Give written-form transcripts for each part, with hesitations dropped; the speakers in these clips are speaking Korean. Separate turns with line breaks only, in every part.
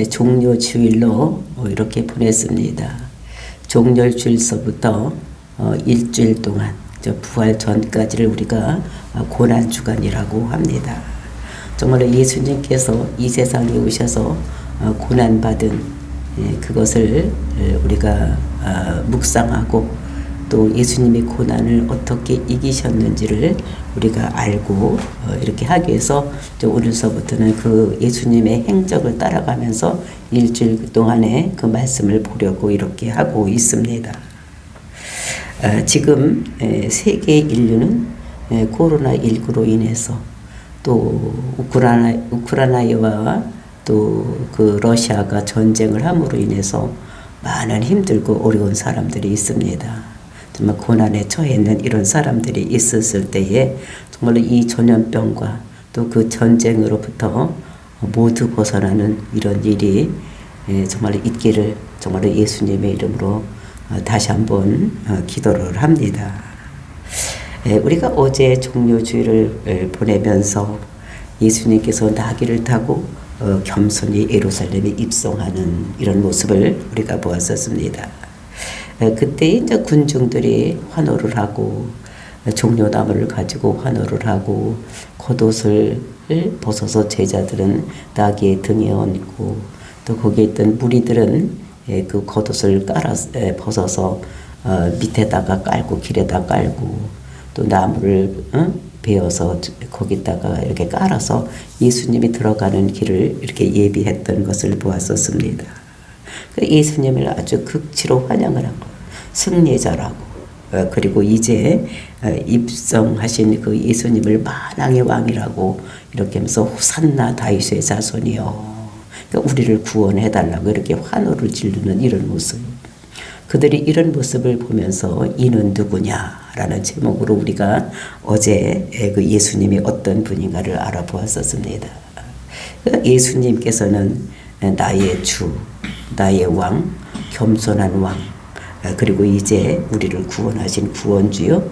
종료 주일로 이렇게 보냈습니다. 종료 주일서부터 일주일 동안 부활 전까지를 우리가 고난 주간이라고 합니다. 정말로 예수님께서 이 세상에 오셔서 고난 받은 그것을 우리가 묵상하고 또 예수님의 고난을 어떻게 이기셨는지를 우리가 알고 이렇게 하기 위해서 오늘서부터는 그 예수님의 행적을 따라가면서 일주일 동안에 그 말씀을 보려고 이렇게 하고 있습니다. 지금 세계 인류는 코로나19로 인해서 또 우크라이나와 또 그 러시아가 전쟁을 함으로 인해서 많은 힘들고 어려운 사람들이 있습니다. 정말 고난에 처해 있는 이런 사람들이 있었을 때에 정말로 이 전염병과 또 그 전쟁으로부터 모두 벗어나는 이런 일이 정말로 있기를 정말로 예수님의 이름으로 다시 한번 기도를 합니다. 우리가 어제 종료주일을 보내면서 예수님께서 나귀를 타고 겸손히 예루살렘에 입성하는 이런 모습을 우리가 보았었습니다. 그때 이제 군중들이 환호를 하고 종려나무를 가지고 환호를 하고 겉옷을 벗어서 제자들은 나귀의 등에 얹고 또 거기에 있던 무리들은 그 겉옷을 벗어서 밑에다가 깔고 길에다 깔고 또 나무를 베어서 거기다가 이렇게 깔아서 예수님이 들어가는 길을 이렇게 예비했던 것을 보았었습니다. 예수님을 아주 극치로 환영을 하고 승리자라고 그리고 이제 입성하신 그 예수님을 만왕의 왕이라고 이렇게 하면서 호산나 다윗의 자손이여 우리를 구원해달라고 이렇게 환호를 지르는 이런 모습. 그들이 이런 모습을 보면서 이는 누구냐라는 제목으로 우리가 어제 그 예수님이 어떤 분인가를 알아보았었습니다. 예수님께서는 나의 주, 나의 왕, 겸손한 왕, 그리고 이제 우리를 구원하신 구원주요,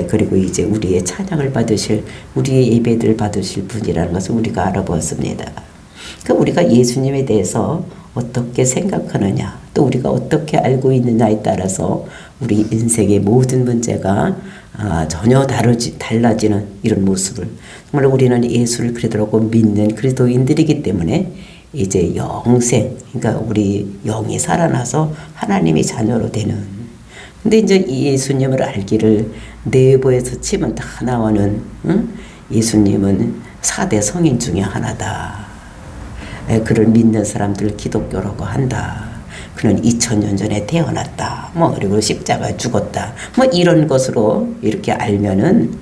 그리고 이제 우리의 찬양을 받으실, 우리의 예배를 받으실 분이라는 것을 우리가 알아보았습니다. 우리가 예수님에 대해서 어떻게 생각하느냐, 또 우리가 어떻게 알고 있느냐에 따라서 우리 인생의 모든 문제가 전혀 달라지는 이런 모습을, 정말 우리는 예수를 그리스도라고 믿는 그리스도인들이기 때문에 이제 영생, 그러니까 우리 영이 살아나서 하나님의 자녀로 되는. 근데 이제 이 예수님을 알기를 내부에서 치면 다 나오는 예수님은 4대 성인 중에 하나다. 그를 믿는 사람들 기독교라고 한다. 그는 2000년 전에 태어났다. 그리고 십자가에 죽었다. 이런 것으로 이렇게 알면은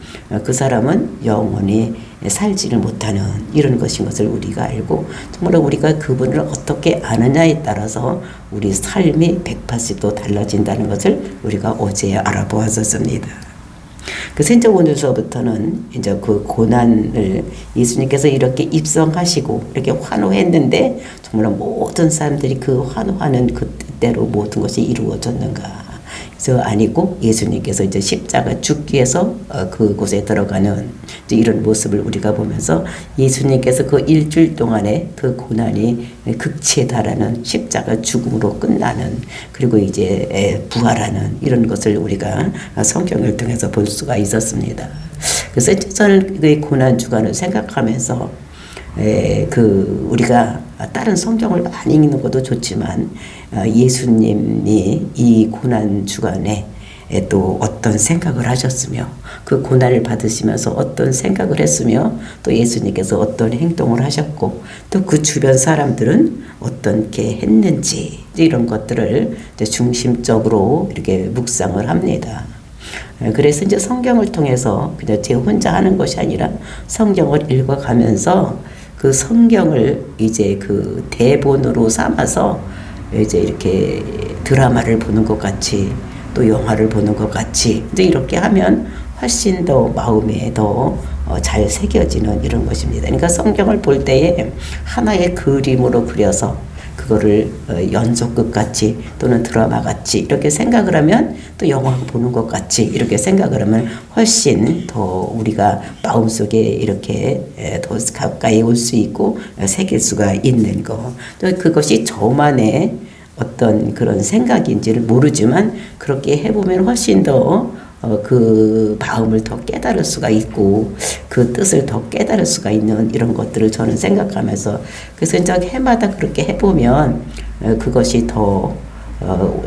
그 사람은 영원히 살지를 못하는 이런 것인 것을 우리가 알고, 정말 우리가 그분을 어떻게 아느냐에 따라서 우리 삶이 180도 달라진다는 것을 우리가 어제 알아보았었습니다. 그래서 이제 오늘서부터는 이제 그 고난을 예수님께서 이렇게 입성하시고 이렇게 환호했는데 정말 모든 사람들이 그 환호하는 그 뜻대로 모든 것이 이루어졌는가? 그래서 아니고 예수님께서 이제 십자가 죽기 위해서 그곳에 들어가는 이제 이런 모습을 우리가 보면서 예수님께서 그 일주일 동안에 그 고난이 극치에 달하는 십자가 죽음으로 끝나는, 그리고 이제 부활하는 이런 것을 우리가 성경을 통해서 볼 수가 있었습니다. 그래서 저는 그 고난 주간을 생각하면서 우리가 다른 성경을 많이 읽는 것도 좋지만 예수님이 이 고난 주간에 또 어떤 생각을 하셨으며 그 고난을 받으시면서 어떤 생각을 했으며 또 예수님께서 어떤 행동을 하셨고 또 그 주변 사람들은 어떻게 했는지 이런 것들을 이제 중심적으로 이렇게 묵상을 합니다. 그래서 이제 성경을 통해서 그냥 제 혼자 하는 것이 아니라 성경을 읽어가면서 그 성경을 이제 그 대본으로 삼아서 이제 이렇게 드라마를 보는 것 같이 또 영화를 보는 것 같이 이제 이렇게 하면 훨씬 더 마음에 더 잘 새겨지는 이런 것입니다. 그러니까 성경을 볼 때에 하나의 그림으로 그려서 그거를 연속극 같이 또는 드라마 같이 이렇게 생각을 하면 또 영화 보는 것 같이 이렇게 생각을 하면 훨씬 더 우리가 마음속에 이렇게 더 가까이 올 수 있고 새길 수가 있는 거. 또 그것이 저만의 어떤 그런 생각인지를 모르지만 그렇게 해보면 훨씬 더 그 마음을 더 깨달을 수가 있고 그 뜻을 더 깨달을 수가 있는 이런 것들을 저는 생각하면서 그래서 이제 해마다 그렇게 해보면 그것이 더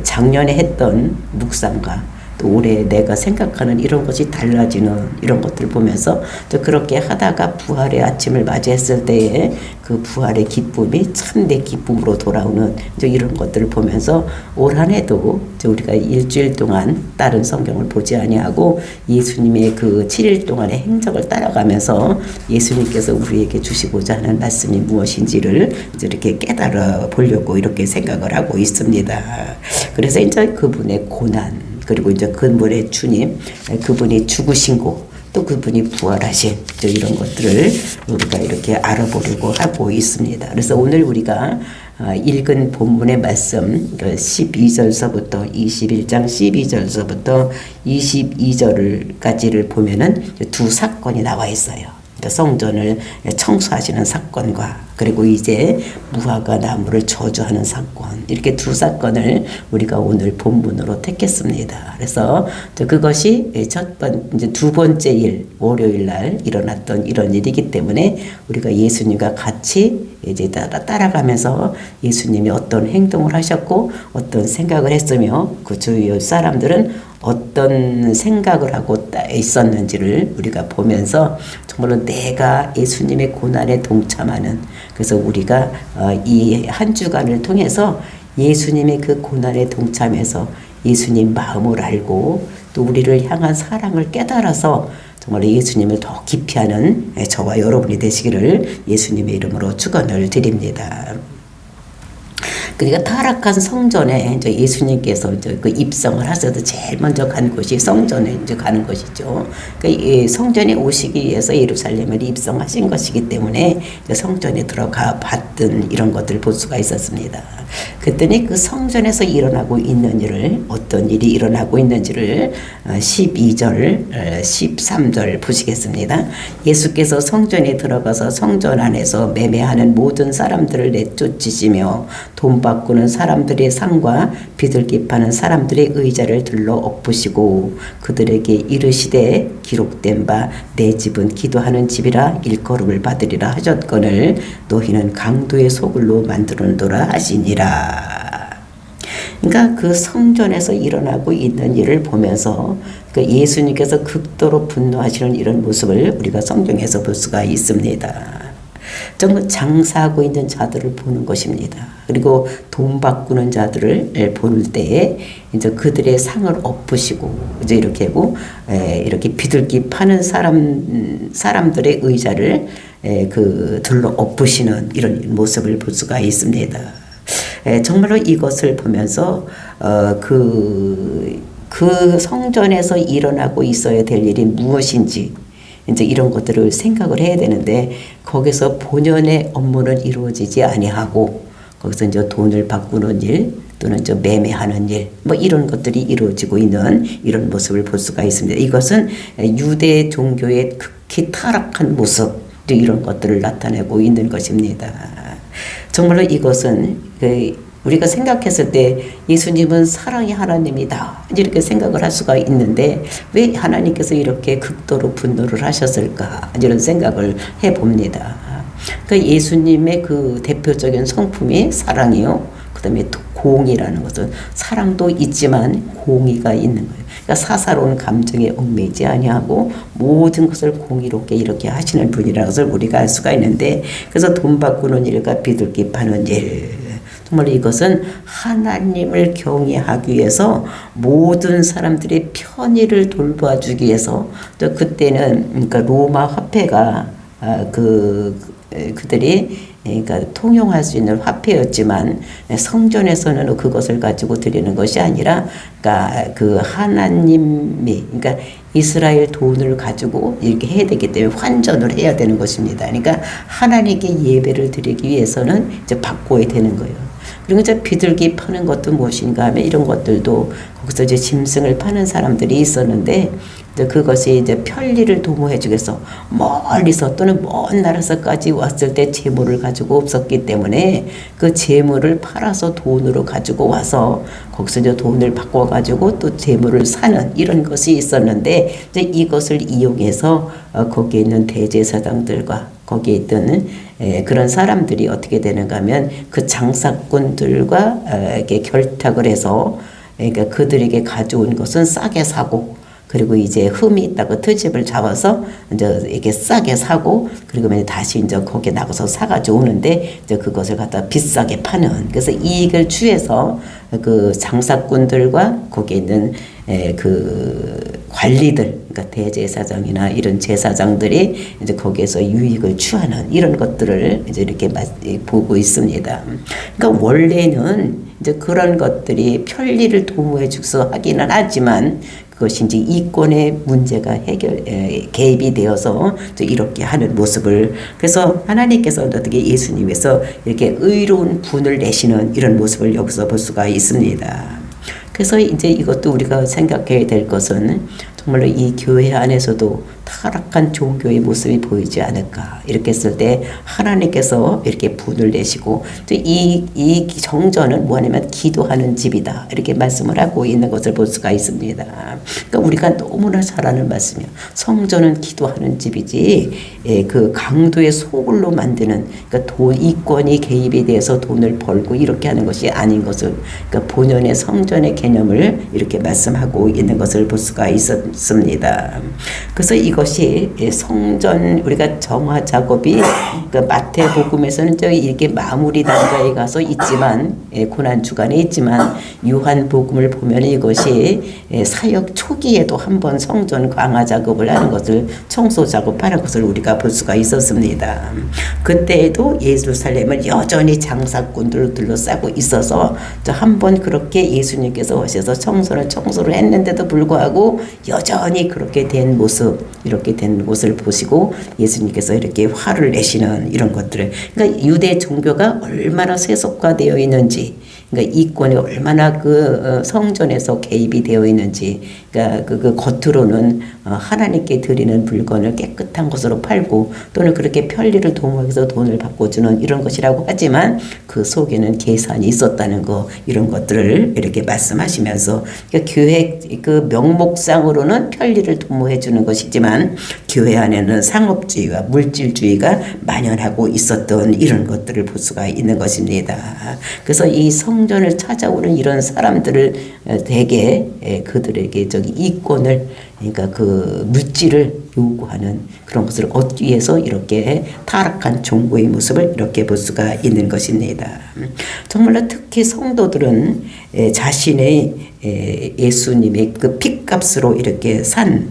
작년에 했던 묵상과 또 올해 내가 생각하는 이런 것이 달라지는 이런 것들을 보면서 또 그렇게 하다가 부활의 아침을 맞이했을 때에 그 부활의 기쁨이 참내 기쁨으로 돌아오는 이제 이런 것들을 보면서 올 한 해도 우리가 일주일 동안 다른 성경을 보지 아니하고 예수님의 그 7일 동안의 행적을 따라가면서 예수님께서 우리에게 주시고자 하는 말씀이 무엇인지를 이제 이렇게 깨달아 보려고 이렇게 생각을 하고 있습니다. 그래서 이제 그분의 고난 그리고 이제 그분의 주님, 그분이 죽으신 곳, 또 그분이 부활하신 이런 것들을 우리가 이렇게 알아보려고 하고 있습니다. 그래서 오늘 우리가 읽은 본문의 말씀 12절서부터 21장 12절서부터 22절까지를 보면은 두 사건이 나와 있어요. 성전을 청소하시는 사건과 그리고 이제 무화과 나무를 저주하는 사건 이렇게 두 사건을 우리가 오늘 본문으로 택했습니다. 그래서 그것이 이제 두 번째 일 월요일 날 일어났던 이런 일이기 때문에 우리가 예수님과 같이 이제 따라가면서 예수님이 어떤 행동을 하셨고 어떤 생각을 했으며 그 주위 사람들은 어떤 생각을 하고 있었는지를 우리가 보면서 정말로 내가 예수님의 고난에 동참하는 그래서 우리가 이 한 주간을 통해서 예수님의 그 고난에 동참해서 예수님 마음을 알고 또 우리를 향한 사랑을 깨달아서 정말 예수님을 더 깊이 하는 저와 여러분이 되시기를 예수님의 이름으로 축원을 드립니다. 그러니까 타락한 성전에 이제 예수님께서 이제 그 입성을 하셔도 제일 먼저 간 곳이 성전에 이제 가는 것이죠. 그러니까 이 성전에 오시기 위해서 예루살렘을 입성하신 것이기 때문에 성전에 들어가 봤던 이런 것들을 볼 수가 있었습니다. 그랬더니 그 성전에서 일어나고 있는 일을 어떤 일이 일어나고 있는지를 12절, 13절 보시겠습니다. 예수께서 성전에 들어가서 성전 안에서 매매하는 모든 사람들을 내쫓으시며 돈 바꾸는 사람들의 상과 비둘기 파는 사람들의 의자를 들러 엎으시고 그들에게 이르시되 기록된 바 내 집은 기도하는 집이라 일컬음을 받으리라 하셨거늘 너희는 강도의 소굴로 만들어놓으라 하시니라. 그러니까 그 성전에서 일어나고 있는 일을 보면서 그 예수님께서 극도로 분노하시는 이런 모습을 우리가 성경에서 볼 수가 있습니다. 정말 장사하고 있는 자들을 보는 것입니다. 그리고 돈 바꾸는 자들을 보는 때에 이제 그들의 상을 엎으시고 이제 이렇게 하고 이렇게 비둘기 파는 사람들의 의자를 그 들러 엎으시는 이런 모습을 볼 수가 있습니다. 정말로 이것을 보면서 그 성전에서 일어나고 있어야 될 일이 무엇인지 이제 이런 것들을 생각을 해야 되는데 거기서 본연의 업무는 이루어지지 아니하고 거기서 이제 돈을 바꾸는 일 또는 이제 매매하는 일 뭐 이런 것들이 이루어지고 있는 이런 모습을 볼 수가 있습니다. 이것은 유대 종교의 극히 타락한 모습 이런 것들을 나타내고 있는 것입니다. 정말로 이것은 우리가 생각했을 때 예수님은 사랑의 하나님이다 이렇게 생각을 할 수가 있는데 왜 하나님께서 이렇게 극도로 분노를 하셨을까 이런 생각을 해봅니다. 그러니까 예수님의 그 대표적인 성품이 사랑이요. 그 다음에 공의라는 것은 사랑도 있지만 공의가 있는 거예요. 그러니까 사사로운 감정에 얽매이지 아니하고 모든 것을 공의롭게 이렇게 하시는 분이라는 것을 우리가 알 수가 있는데 그래서 돈 바꾸는 일과 비둘기 파는 일 정말 이것은 하나님을 경외하기 위해서 모든 사람들의 편의를 돌봐주기 위해서 또 그때는 그러니까 로마 화폐가 그들이 그러니까 통용할 수 있는 화폐였지만 성전에서는 그것을 가지고 드리는 것이 아니라 그러니까 그 하나님이 그러니까 이스라엘 돈을 가지고 이렇게 해야 되기 때문에 환전을 해야 되는 것입니다. 그러니까 하나님께 예배를 드리기 위해서는 이제 바꿔야 되는 거예요. 그리고 이제 비둘기 파는 것도 무엇인가 하면 이런 것들도 거기서 이제 짐승을 파는 사람들이 있었는데 이제 그것이 이제 편리를 도모해 주겠어 멀리서 또는 먼 나라서까지 왔을 때 재물을 가지고 없었기 때문에 그 재물을 팔아서 돈으로 가지고 와서 거기서 이제 돈을 바꿔 가지고 또 재물을 사는 이런 것이 있었는데 이제 이것을 이용해서 거기에 있는 대제사장들과 거기에 있던 그런 사람들이 어떻게 되는가 하면 그 장사꾼들과 이렇게 결탁을 해서 그러니까 그들에게 가져온 것은 싸게 사고 그리고 이제 흠이 있다고 트집을 잡아서 이제 이게 싸게 사고 그리고 다시 이제 거기에 나가서 사가지고 오는데 이제 그것을 갖다 비싸게 파는 그래서 이익을 취해서 그 장사꾼들과 거기에 있는 그 관리들 그러니까 대제사장이나 이런 제사장들이 이제 거기에서 유익을 취하는 이런 것들을 이제 이렇게 보고 있습니다. 그러니까 원래는 이제 그런 것들이 편리를 도모해 주서 하기는 하지만 그것이 이제 이권의 문제가 개입이 되어서 이렇게 하는 모습을 그래서 하나님께서 어떻게 예수님에서 이렇게 의로운 분을 내시는 이런 모습을 여기서 볼 수가 있습니다. 그래서 이제 이것도 우리가 생각해야 될 것은 정말로 이 교회 안에서도 타락한 종교의 모습이 보이지 않을까 이렇게 했을 때 하나님께서 이렇게 분을 내시고 또 이 정전은 뭐냐면 기도하는 집이다 이렇게 말씀을 하고 있는 것을 볼 수가 있습니다. 그러니까 우리가 너무나 잘 아는 말씀이에요. 성전은 기도하는 집이지 그 강도의 소굴로 만드는 그러니까 이권이 개입이 돼서 돈을 벌고 이렇게 하는 것이 아닌 것을 그러니까 본연의 성전의 개념을 이렇게 말씀하고 있는 것을 볼 수가 있습니다. 그래서 이것이 성전 우리가 정화 작업이 그러니까 마태복음에서는 이렇게 마무리 단계에 가서 있지만 고난 주간에 있지만 요한복음을 보면 이것이 사역 초기에도 한번 성전 강화 작업을 하는 것을 청소 작업하는 것을 우리가 볼 수가 있었습니다. 그때에도 예루살렘을 여전히 장사꾼들로 둘러싸고 있어서 한번 그렇게 예수님께서 오셔서 청소를 했는데도 불구하고 여전히 그렇게 된 모습 이렇게 된 것을 보시고 예수님께서 이렇게 화를 내시는 이런 것들을 그러니까 유대 종교가 얼마나 세속화되어 있는지 그러니까 이권이 얼마나 그 성전에서 개입이 되어 있는지 그러니까 그 겉으로는 하나님께 드리는 물건을 깨끗한 것으로 팔고 또는 그렇게 편리를 도모하기 위해서 돈을 받고 주는 이런 것이라고 하지만 그 속에는 계산이 있었다는 거 이런 것들을 이렇게 말씀하시면서 그러니까 교회 그 명목상으로는 편리를 도모해 주는 것이지만 교회 안에는 상업주의와 물질주의가 만연하고 있었던 이런 것들을 볼 수가 있는 것입니다. 그래서 이 성전을 찾아오는 이런 사람들을 대개 그들에게 이권을 그러니까 그 물질을 요구하는 그런 것을 얻기 위해서 이렇게 타락한 종교의 모습을 이렇게 볼 수가 있는 것입니다. 정말로 특히 성도들은 자신의 예수님의 그 핏값으로 이렇게 산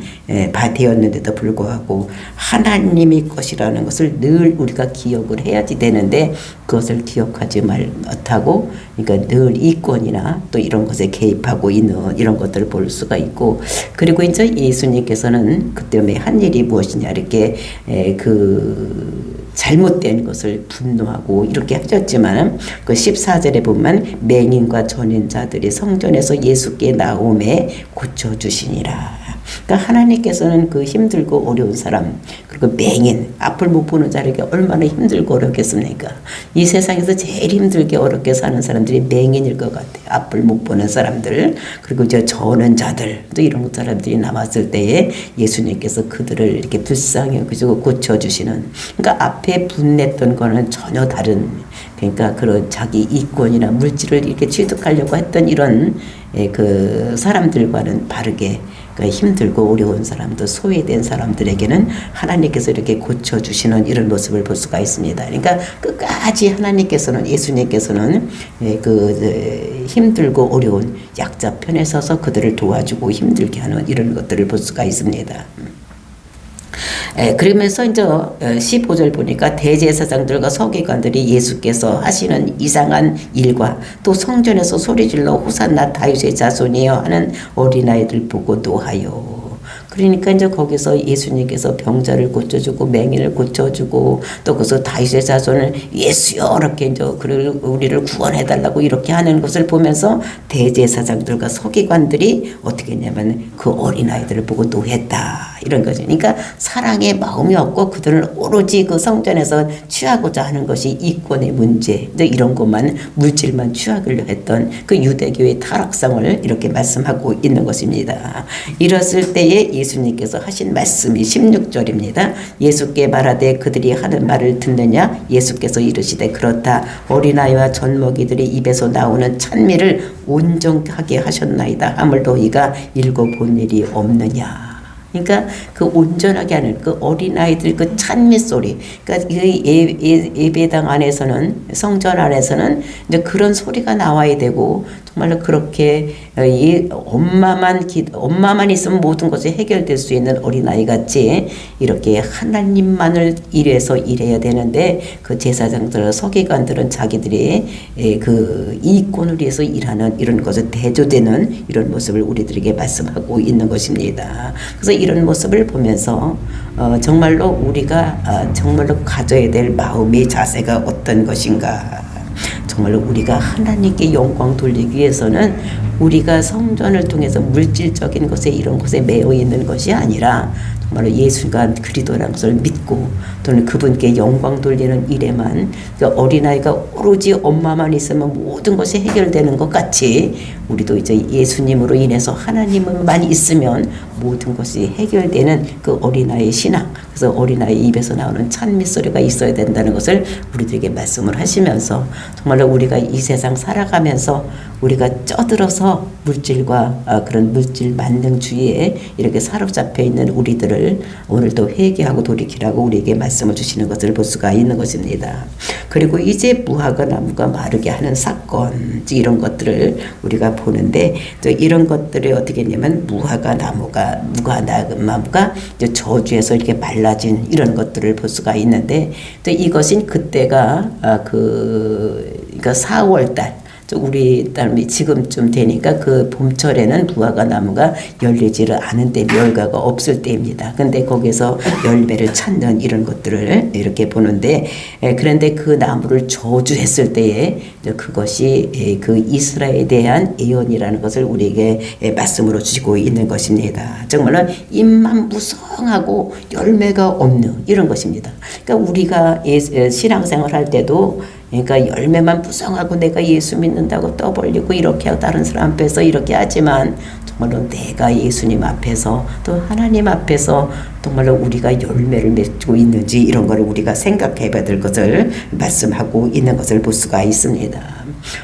바 되었는데도 불구하고 하나님의 것이라는 것을 늘 우리가 기억을 해야지 되는데 그것을 기억하지 못하고 그러니까 늘 이권이나 또 이런 것에 개입하고 있는 이런 것들을 볼 수가 있고 그리고 이제 예수님께서는 그때 한 일이 무엇이냐 이렇게 그 잘못된 것을 분노하고 이렇게 하셨지만 그 14절에 보면 맹인과 전인자들이 성전에서 예수께 나오매 고쳐주시니라. 그러니까 하나님께서는 그 힘들고 어려운 사람 그리고 맹인 앞을 못 보는 자에게 얼마나 힘들고 어렵겠습니까? 이 세상에서 제일 힘들게 어렵게 사는 사람들이 맹인일 것 같아요. 앞을 못 보는 사람들 그리고 저는 자들 또 이런 사람들이 남았을 때에 예수님께서 그들을 이렇게 불쌍히 여기시고 고쳐주시는 그러니까 앞에 분냈던 거는 전혀 다른 그러니까 그런 자기 이권이나 물질을 이렇게 취득하려고 했던 이런 그 사람들과는 다르게 그러니까 힘들고 어려운 사람들, 소외된 사람들에게는 하나님께서 이렇게 고쳐주시는 이런 모습을 볼 수가 있습니다. 그러니까 끝까지 하나님께서는 예수님께서는 그 힘들고 어려운 약자 편에 서서 그들을 도와주고 힘들게 하는 이런 것들을 볼 수가 있습니다. 그러면서 이제 15절 보니까 대제사장들과 서기관들이 예수께서 하시는 이상한 일과 또 성전에서 소리질러 호산나 다윗의 자손이여 하는 어린아이들 보고 노하여 그러니까 이제 거기서 예수님께서 병자를 고쳐주고 맹인을 고쳐주고 또 거기서 다윗의 자손을 예수여 이렇게 이제 우리를 구원해달라고 이렇게 하는 것을 보면서 대제사장들과 서기관들이 어떻게 했냐면 그 어린아이들을 보고 노했다 이런 거죠. 그러니까 사랑의 마음이 없고 그들은 오로지 그 성전에서 취하고자 하는 것이 이권의 문제 이런 것만 물질만 취하기로 했던 그 유대교의 타락성을 이렇게 말씀하고 있는 것입니다. 이랬을 때에 예수님께서 하신 말씀이 16절입니다. 예수께 말하되 그들이 하는 말을 듣느냐? 예수께서 이르시되 그렇다. 어린아이와 젖먹이들이 입에서 나오는 찬미를 온전하게 하셨나이다. 함을 너희가 읽어본 일이 없느냐? 그러니까 그 온전하게 하는 그 어린아이들 그 찬미 소리, 그러니까 예배당 안에서는 성전 안에서는 이제 그런 소리가 나와야 되고 정말로 그렇게 엄마만 있으면 모든 것이 해결될 수 있는 어린아이 같이 이렇게 하나님만을 일해서 일해야 되는데 그 제사장들, 서기관들은 자기들이 그 이익권을 위해서 일하는 이런 것을 대조되는 이런 모습을 우리들에게 말씀하고 있는 것입니다. 그래서 이런 모습을 보면서 정말로 우리가 정말로 가져야 될 마음의 자세가 어떤 것인가. 정말로 우리가 하나님께 영광 돌리기 위해서는 우리가 성전을 통해서 물질적인 것에 이런 것에 매여 있는 것이 아니라 정말로 예수가 그리스도라는 것을 믿고 또는 그분께 영광 돌리는 일에만 그러니까 어린아이가 오로지 엄마만 있으면 모든 것이 해결되는 것 같이 우리도 이제 예수님으로 인해서 하나님만 있으면 모든 것이 해결되는 그 어린아이의 신앙 그래서 어린아이 입에서 나오는 찬미 소리가 있어야 된다는 것을 우리들에게 말씀을 하시면서 정말로 우리가 이 세상 살아가면서 우리가 쪄들어서 물질과 그런 물질 만능주의에 이렇게 사로잡혀 있는 우리들을 오늘도 회개하고 돌이키라고 우리에게 말씀을 주시는 것을 볼 수가 있는 것입니다. 그리고 이제 무화과 나무가 마르게 하는 사건 이런 것들을 우리가 보는데 또 이런 것들이 어떻게 했냐면 무화과 나무가 이제 저주에서 이렇게 말라진 이런 것들을 볼 수가 있는데 또 이것은 그때가 그러니까 4월달 우리 딸이 지금쯤 되니까 그 봄철에는 무화과 나무가 열리지를 않은 때 멸과가 없을 때입니다. 근데 거기서 열매를 찾는 이런 것들을 이렇게 보는데 그런데 그 나무를 저주했을 때에 그것이 그 이스라엘에 대한 예언이라는 것을 우리에게 말씀으로 주시고 있는 것입니다. 정말로 잎만 무성하고 열매가 없는 이런 것입니다. 그러니까 우리가 신앙생활 할 때도 그러니까 열매만 무성하고 내가 예수 믿는다고 떠벌리고 이렇게 다른 사람 앞에서 이렇게 하지만 정말로 내가 예수님 앞에서 또 하나님 앞에서 정말로 우리가 열매를 맺고 있는지 이런 걸 우리가 생각해 봐야 될 것을 말씀하고 있는 것을 볼 수가 있습니다.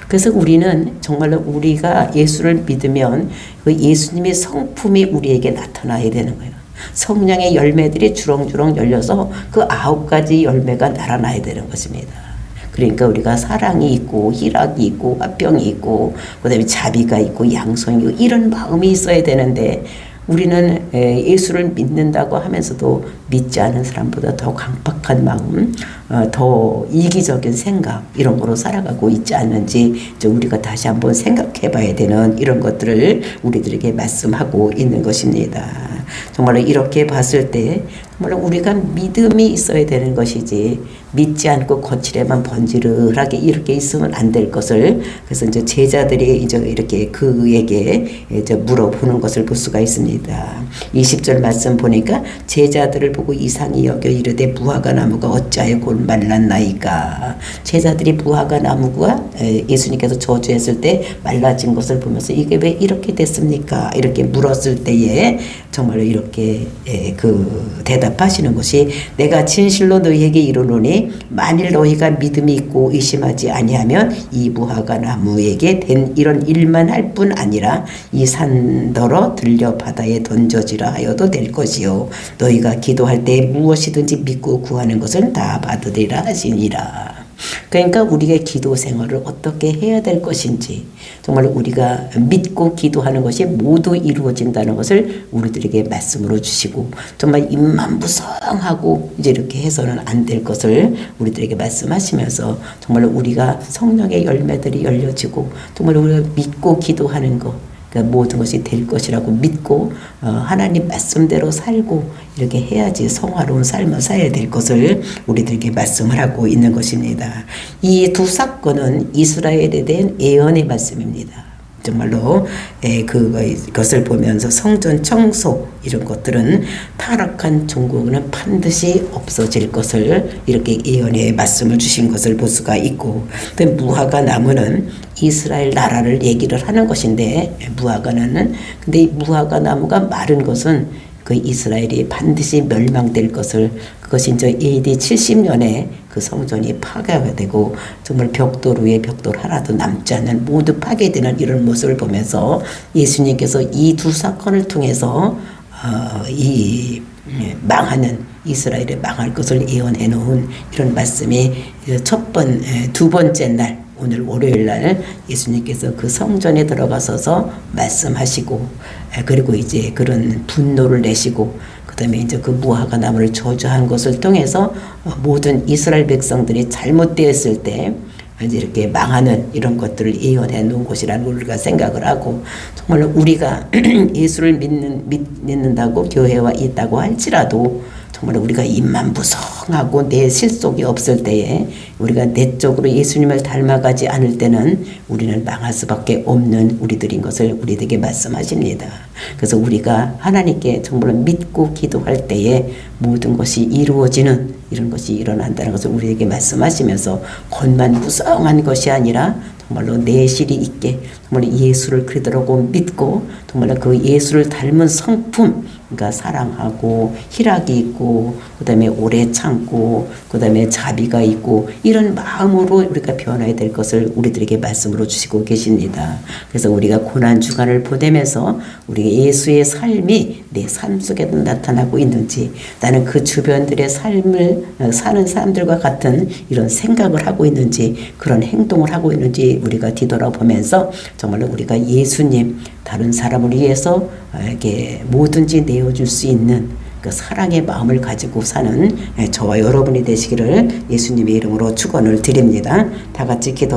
그래서 우리는 정말로 우리가 예수를 믿으면 그 예수님의 성품이 우리에게 나타나야 되는 거예요. 성령의 열매들이 주렁주렁 열려서 그 9가지 열매가 날아나야 되는 것입니다. 그러니까 우리가 사랑이 있고 희락이 있고 화평이 있고 그다음에 자비가 있고 양성이 있고 이런 마음이 있어야 되는데 우리는 예수를 믿는다고 하면서도 믿지 않은 사람보다 더 강팍한 마음, 더 이기적인 생각 이런 거로 살아가고 있지 않는지 우리가 다시 한번 생각해 봐야 되는 이런 것들을 우리들에게 말씀하고 있는 것입니다. 정말로 이렇게 봤을 때 정말로 우리가 믿음이 있어야 되는 것이지 믿지 않고 거칠에만 번지르르하게 이렇게 있으면 안 될 것을 그래서 이제 제자들이 이제 이렇게 그에게 이제 물어보는 것을 볼 수가 있습니다. 20절 말씀 보니까 제자들을 보고 이상히 여겨 이르되 무화과 나무가 어찌하여 곧 말랐나이까. 제자들이 무화과 나무가 예수님께서 저주했을 때 말라진 것을 보면서 이게 왜 이렇게 됐습니까? 이렇게 물었을 때에 정말로 이렇게 그 대답하시는 것이 내가 진실로 너희에게 이르노니 만일 너희가 믿음이 있고 의심하지 아니하면 이 무화과 나무에게 된 이런 일만 할 뿐 아니라 이 산더러 들려 바다에 던져지라 하여도 될 것이요 너희가 기도할 때 무엇이든지 믿고 구하는 것은 다 받으리라 하시니라. 그러니까 우리의 기도 생활을 어떻게 해야 될 것인지 정말 우리가 믿고 기도하는 것이 모두 이루어진다는 것을 우리들에게 말씀으로 주시고 정말 입만 무성하고 이제 이렇게 해서는 안 될 것을 우리들에게 말씀하시면서 정말 우리가 성령의 열매들이 열려지고 정말 우리가 믿고 기도하는 것 그러니까 모든 것이 될 것이라고 믿고 하나님 말씀대로 살고 이렇게 해야지 성화로운 삶을 살아야 될 것을 우리들에게 말씀을 하고 있는 것입니다. 이 두 사건은 이스라엘에 대한 예언의 말씀입니다. 정말로 그것을 보면서 성전 청소 이런 것들은 타락한 종국은 반드시 없어질 것을 이렇게 예언의 말씀을 주신 것을 볼 수가 있고, 또 무화과 나무는 이스라엘 나라를 얘기를 하는 것인데, 근데 무화과 나무가 마른 것은 그 이스라엘이 반드시 멸망될 것을, 그것이 이제 AD 70년에 그 성전이 파괴가 되고 정말 벽돌 위에 벽돌 하나도 남지 않는 모두 파괴되는 이런 모습을 보면서 예수님께서 이 두 사건을 통해서 이 망하는 이스라엘이 망할 것을 예언해 놓은 이런 말씀이 두 번째 날, 오늘 월요일 날 예수님께서 그 성전에 들어가셔서 말씀하시고, 그리고 이제 그런 분노를 내시고, 그 다음에 이제 그 무화과 나무를 저주한 것을 통해서 모든 이스라엘 백성들이 잘못되었을 때 이제 이렇게 망하는 이런 것들을 예언해 놓은 곳이라는 걸 우리가 생각을 하고, 정말 우리가 예수를 믿는다고 교회와 있다고 할지라도 정말 우리가 입만 무성하고 내 실속이 없을 때에, 우리가 내적으로 예수님을 닮아가지 않을 때는 우리는 망할 수밖에 없는 우리들인 것을 우리에게 말씀하십니다. 그래서 우리가 하나님께 정말 믿고 기도할 때에 모든 것이 이루어지는 이런 것이 일어난다는 것을 우리에게 말씀하시면서, 겉만 무성한 것이 아니라 정말로 내실이 있게 정말 예수를 그리스도라고 믿고 정말 그 예수를 닮은 성품, 그러니까 사랑하고 희락이 있고 그다음에 오래 참고 그다음에 자비가 있고 이런 마음으로 우리가 변화해야 될 것을 우리들에게 말씀으로 주시고 계십니다. 그래서 우리가 고난 주간을 보내면서 우리 예수의 삶이 내 삶 속에도 나타나고 있는지, 나는 그 주변들의 삶을 사는 사람들과 같은 이런 생각을 하고 있는지, 그런 행동을 하고 있는지 우리가 뒤돌아보면서 정말로 우리가 예수님, 다른 사람을 위해서 이렇게 뭐든지 내어줄 수 있는 그 사랑의 마음을 가지고 사는 저와 여러분이 되시기를 예수님의 이름으로 축원을 드립니다. 다 같이 기도.